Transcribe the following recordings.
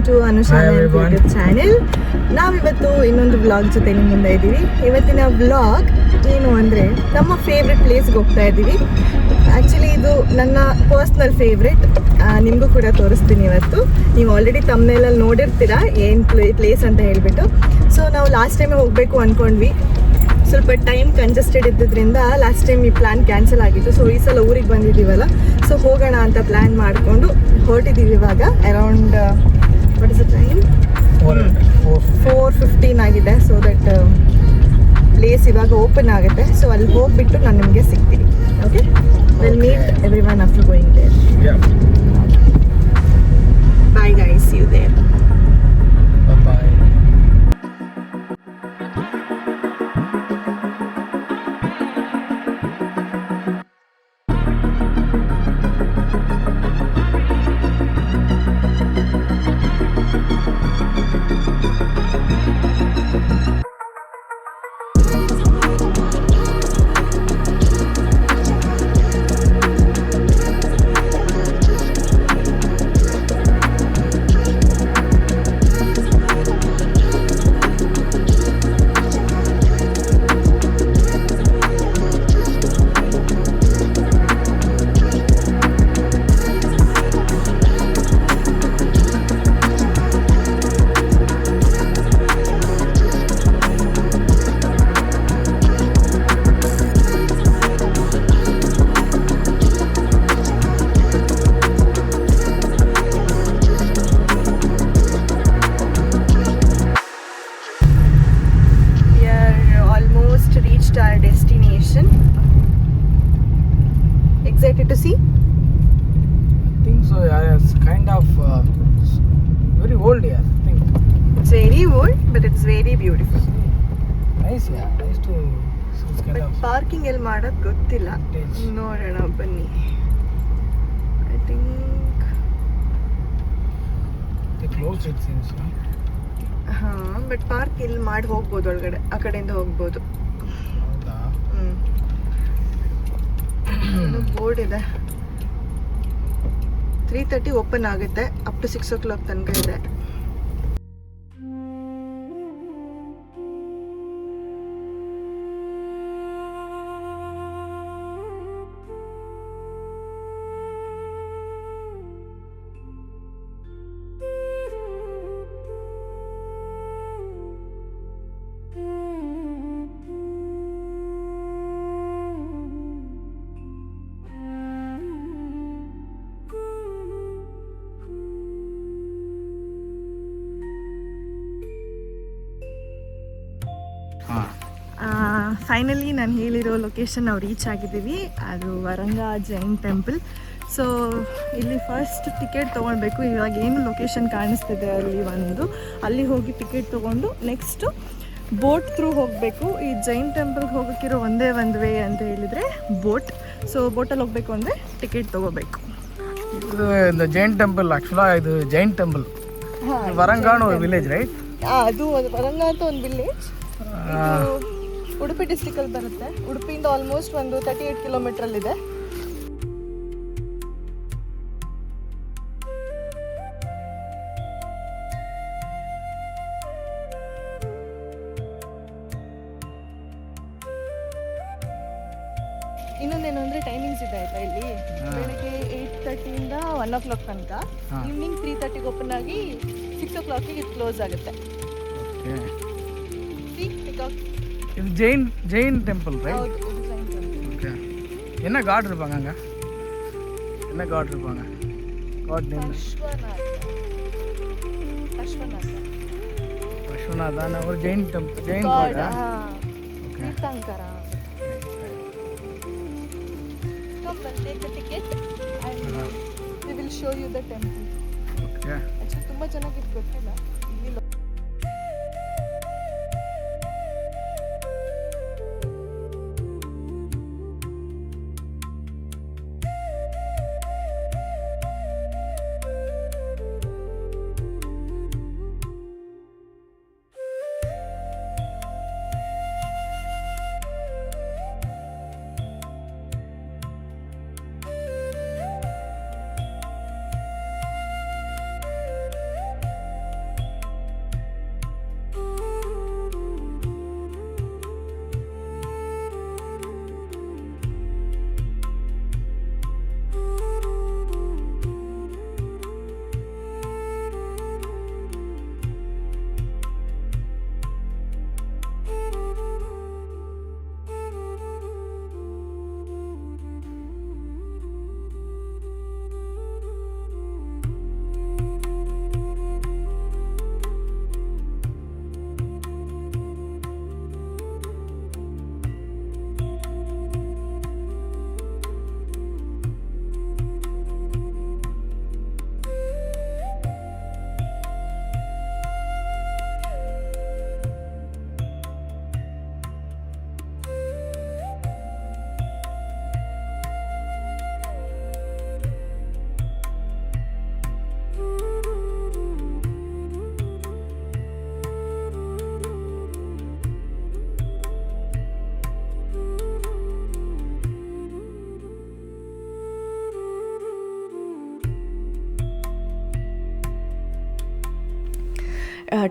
To Anusha YouTube channel. ನಾವಿವತ್ತು ಇನ್ನೊಂದು vlog ಜೊತೆ ನಿಮ್ಮ ಮುಂದೆ ಇದ್ದೀವಿ. ಇವತ್ತಿನ ವ್ಲಾಗ್ ಏನು ಅಂದರೆ ನಮ್ಮ ಫೇವ್ರೆಟ್ ಪ್ಲೇಸ್ಗೆ ಹೋಗ್ತಾ ಇದ್ದೀವಿ. ಆ್ಯಕ್ಚುಲಿ ಇದು ನನ್ನ ಪರ್ಸ್ನಲ್ ಫೇವ್ರೆಟ್, ನಿಮಗೂ ಕೂಡ ತೋರಿಸ್ತೀನಿ ಇವತ್ತು. ನೀವು ಆಲ್ರೆಡಿ ತಮ್ಮನೇಲಲ್ಲಿ ನೋಡಿರ್ತೀರಾ ಏನು ಪ್ಲೇಸ್ ಅಂತ ಹೇಳಿಬಿಟ್ಟು. ಸೊ ನಾವು ಲಾಸ್ಟ್ ಟೈಮೇ ಹೋಗಬೇಕು ಅಂದ್ಕೊಂಡ್ವಿ, ಸ್ವಲ್ಪ ಟೈಮ್ ಕಂಜೆಸ್ಟೆಡ್ ಇದ್ದಿದ್ದರಿಂದ ಲಾಸ್ಟ್ ಟೈಮ್ ಈ ಪ್ಲ್ಯಾನ್ ಕ್ಯಾನ್ಸಲ್ ಆಗಿತ್ತು. ಸೊ ಈ ಸಲ ಊರಿಗೆ ಬಂದಿದ್ದೀವಲ್ಲ, ಸೊ ಹೋಗೋಣ ಅಂತ ಪ್ಲ್ಯಾನ್ ಮಾಡಿಕೊಂಡು ಹೊರಟಿದ್ದೀವಿ. ಇವಾಗ around what is the time 4:15 ಆಗಿದೆ. ಸೊ ದಟ್ ಪ್ಲೇಸ್ ಇವಾಗ ಓಪನ್ ಆಗುತ್ತೆ. ಸೊ ಅಲ್ಲಿ ಹೋಗಿಬಿಟ್ಟು ನಾನು ನಿಮಗೆ ಸಿಗ್ತೀನಿ. Okay, will meet everyone after going there. Bye guys, you there. Our destination. Excited to see? I think so. Yeah, it's kind of very old. Yeah, I think. It's very old, but it's very beautiful. Nice. Yeah, nice to. So it's kind but of. Parking ಎಲ್ಲಿ ಮಾಡೋದು ಗೊತ್ತಿಲ್ಲ. ನೋಡೋಣ ಬನ್ನಿ. I think they closed it seems. But park ಇಲ್ಲಿ ಮಾಡಿ ಹೋಗ್ಬೋದು, ಒಳಗಡೆ ಆ ಕಡೆಯಿಂದ ಹೋಗ್ಬೋದು. ಬೋರ್ಡ್ ಇದೆ. 3:30 ಓಪನ್ ಆಗುತ್ತೆ, ಅಪ್ ಟು 6 o'clock ತನಕ ಇದೆ. ಫೈನಲಿ ನಾನು ಹೇಳಿರೋ ಲೊಕೇಶನ್ ನಾವು ರೀಚ್ ಆಗಿದ್ದೀವಿ. ಅದು ವರಂಗಾ ಜೈನ್ ಟೆಂಪಲ್. ಸೊ ಇಲ್ಲಿ ಫಸ್ಟ್ ಟಿಕೆಟ್ ತೊಗೊಳ್ಬೇಕು. ಇವಾಗ ಏನು ಲೊಕೇಶನ್ ಕಾಣಿಸ್ತಿದೆ ಅಲ್ಲಿ ಹೋಗಿ ಟಿಕೆಟ್ ತೊಗೊಂಡು ನೆಕ್ಸ್ಟು ಬೋಟ್ ಥ್ರೂ ಹೋಗಬೇಕು. ಈ ಜೈನ್ ಟೆಂಪಲ್ಗೆ ಹೋಗೋಕ್ಕಿರೋ ಒಂದೇ ಒಂದು ವೇ ಅಂತ ಹೇಳಿದರೆ ಬೋಟ್. ಸೊ ಬೋಟಲ್ಲಿ ಹೋಗಬೇಕು ಅಂದರೆ ಟಿಕೆಟ್ ತೊಗೋಬೇಕು. ಇದು ಜೈನ್ ಟೆಂಪಲ್ ಆ್ಯಕ್ಚುಲಾ, ಇದು ಜೈನ್ ಟೆಂಪಲ್. ವರಂಗಾನು ವಿಲೇಜ್ ರೈಟ್? ಅದು ವರಂಗ ಅಂತ ಒಂದು ವಿಲೇಜ್. ಉಡುಪಿ ಡಿಸ್ಟಿಕಲ್ಲಿ ಬರುತ್ತೆ. ಉಡುಪಿಯಿಂದ ಆಲ್ಮೋಸ್ಟ್ ಒಂದು 38 ಕಿಲೋಮೀಟ್ರಲ್ಲಿದೆ. ಇನ್ನೊಂದೇನು ಅಂದರೆ ಟೈಮಿಂಗ್ಸ್ ಇದೆ ಆಯಿತಾ. ಇಲ್ಲಿ ಬೆಳಗ್ಗೆ 8:30 1 o'clock ತನಕ, ಈವ್ನಿಂಗ್ 3:30 ಓಪನ್ ಆಗಿ 6 o'clock ಇದು ಕ್ಲೋಸ್ ಆಗುತ್ತೆ. இது ஜெயின் டெம்பிள் ரைட்? ஓகே. என்ன காட் இருப்பாங்க அங்க? என்ன காட் இருப்பாங்க? காட் நேம் அஸ்வநாதான ஒரு Jain temple, Jain god. Okay. Tirthankara. Come, we'll take the ticket and we will show you the temple. Okay. actually ತುಂಬಾ ಚೆನ್ನಾಗಿದೆ, ಗೊತ್ತಿಲ್ಲ.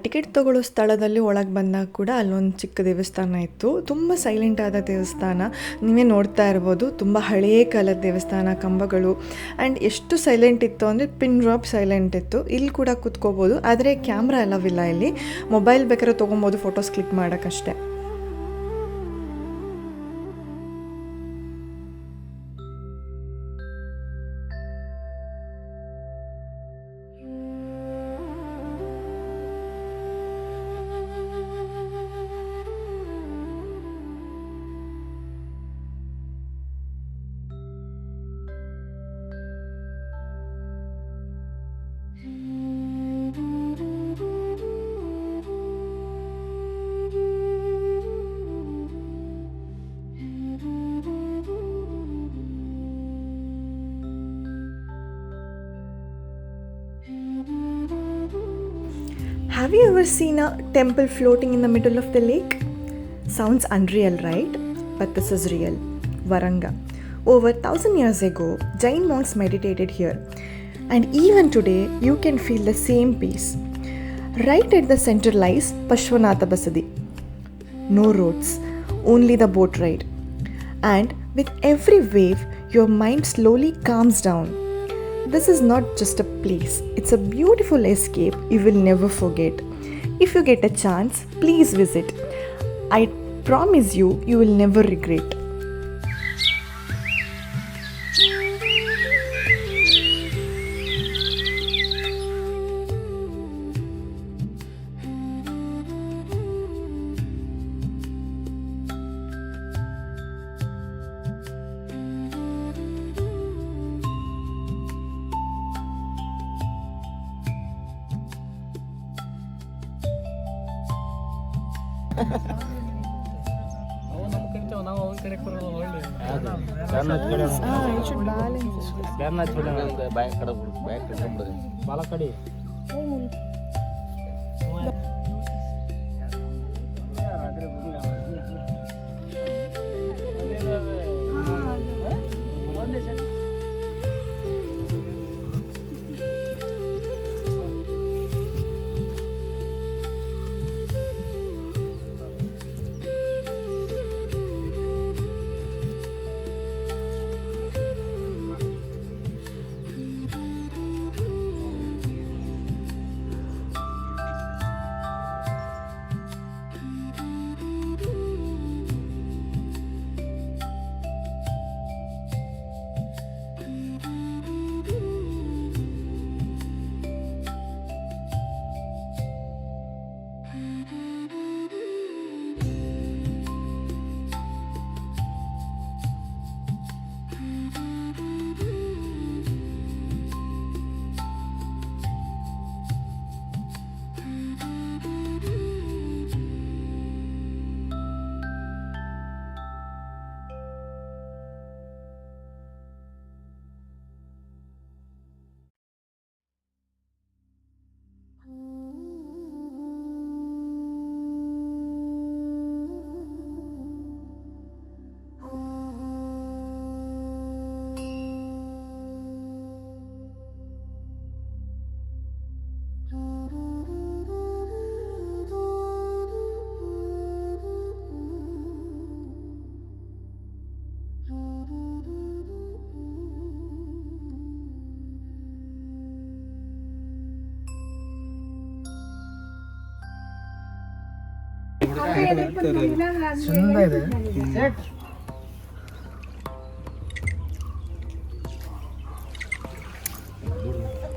ಟಿಕೆಟ್ ತೊಗೊಳ್ಳೋ ಸ್ಥಳದಲ್ಲಿ ಒಳಗೆ ಬಂದಾಗ ಕೂಡ ಅಲ್ಲೊಂದು ಚಿಕ್ಕ ದೇವಸ್ಥಾನ ಇತ್ತು. ತುಂಬ ಸೈಲೆಂಟ್ ಆದ ದೇವಸ್ಥಾನ, ನೀವೇ ನೋಡ್ತಾ ಇರ್ಬೋದು. ತುಂಬ ಹಳೆಯ ಕಾಲದ ದೇವಸ್ಥಾನ, ಕಂಬಗಳು, ಆ್ಯಂಡ್ ಎಷ್ಟು ಸೈಲೆಂಟ್ ಇತ್ತು ಅಂದರೆ ಪಿನ್ ಡ್ರಾಪ್ ಸೈಲೆಂಟ್ ಇತ್ತು. ಇಲ್ಲಿ ಕೂಡ ಕೂತ್ಕೋಬೋದು, ಆದರೆ ಕ್ಯಾಮ್ರಾ ಎಲ್ಲವಿಲ್ಲ ಇಲ್ಲಿ. ಮೊಬೈಲ್ ಬೇಕಾದ್ರೆ ತೊಗೊಬೋದು ಫೋಟೋಸ್ ಕ್ಲಿಕ್ ಮಾಡೋಕ್ಕಷ್ಟೇ. Have you ever seen a temple floating in the middle of the lake? Sounds unreal, right? But this is real. Varanga. Over 1000 years ago, Jain monks meditated here. And even today, you can feel the same peace. Right at the center lies Pashwanatha Basadi. No roads, only the boat ride. And with every wave, your mind slowly calms down. This is not just a place, it's a beautiful escape you will never forget. If you get a chance, please visit. I promise you, you will never regret. ಅವು ನಮ್ಮ ಕಡೆ ನಾವು ಅವನ ಕಡೆ ಬರೋದು ಒಳ್ಳೆ You should balance it. ಬಾಲ ಕಡೆ ಚಂದ ಇದೆ.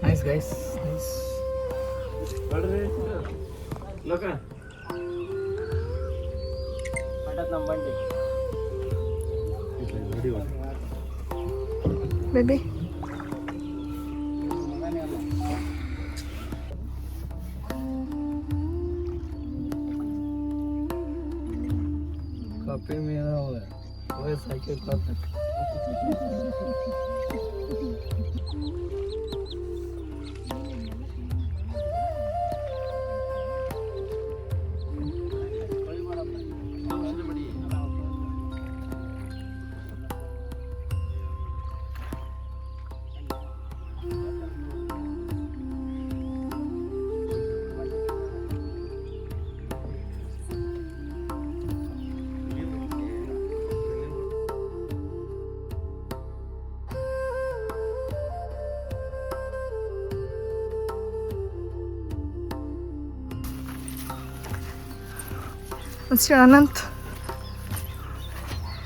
Nice guys, nice. Baby. Copy me now. Where's cycle copy? Mr. Anant,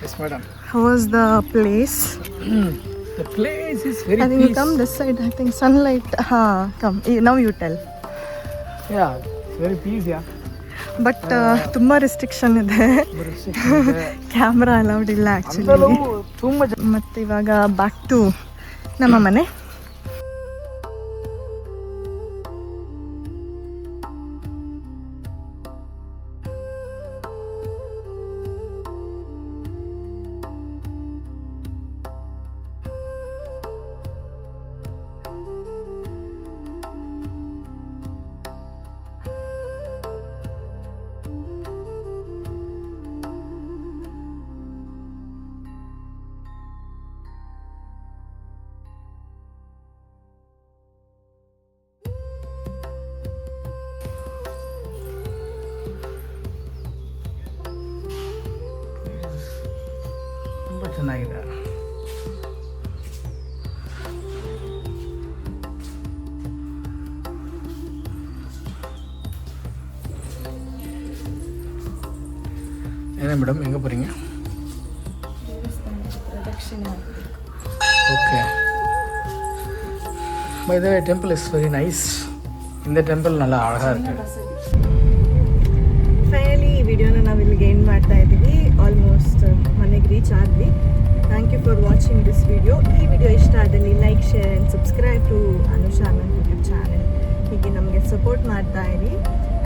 Yes, madam. how was the place? The place is very I think you peace. come this side. I think sunlight. Come. Now you tell. Yeah, it's very peace, yeah. But ತುಂಬ restriction ಇದೆ, camera allowed ಇಲ್ಲ actually. ತುಂಬ ಮತ್ತು ಇವಾಗ back to ನಮ್ಮ ಮನೆ. ತುಂಬ ಚೆನ್ನಾಗಿದೆ. ಏನೇ ಮೇಡಮ್, ಹೆಂಗೆ போகிறீங்க? Okay. By the way temple is very nice. இந்த ಟೆಂಪಲ್ நல்லா அழகாக இருக்குது. ಫೈನಲಿ ಈ ವಿಡಿಯೋನ ನಾವು ಇಲ್ಲಿಗೆ ಎಂಡ್ ಮಾಡ್ತಾ ಇದ್ದೀವಿ. ಆಲ್ಮೋಸ್ಟ್ ಮನೆಗೆ ರೀಚ್ ಆದ್ವಿ. Thank you for watching this video. ಈ ವಿಡಿಯೋ ಇಷ್ಟ ಆದಲ್ಲಿ like, share and subscribe to Anusha Anant YouTube channel. ಹೀಗೆ ನಮಗೆ ಸಪೋರ್ಟ್ ಮಾಡ್ತಾ ಇರಿ.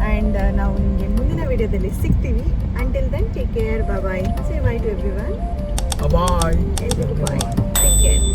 ಆ್ಯಂಡ್ ನಾವು ನಿಮಗೆ ಮುಂದಿನ ವಿಡಿಯೋದಲ್ಲಿ ಸಿಗ್ತೀವಿ. Until then take care. Bye. Say bye to everyone. Bye. ಎಲ್ರಿಗೂ ಬಾಯ್. Take care.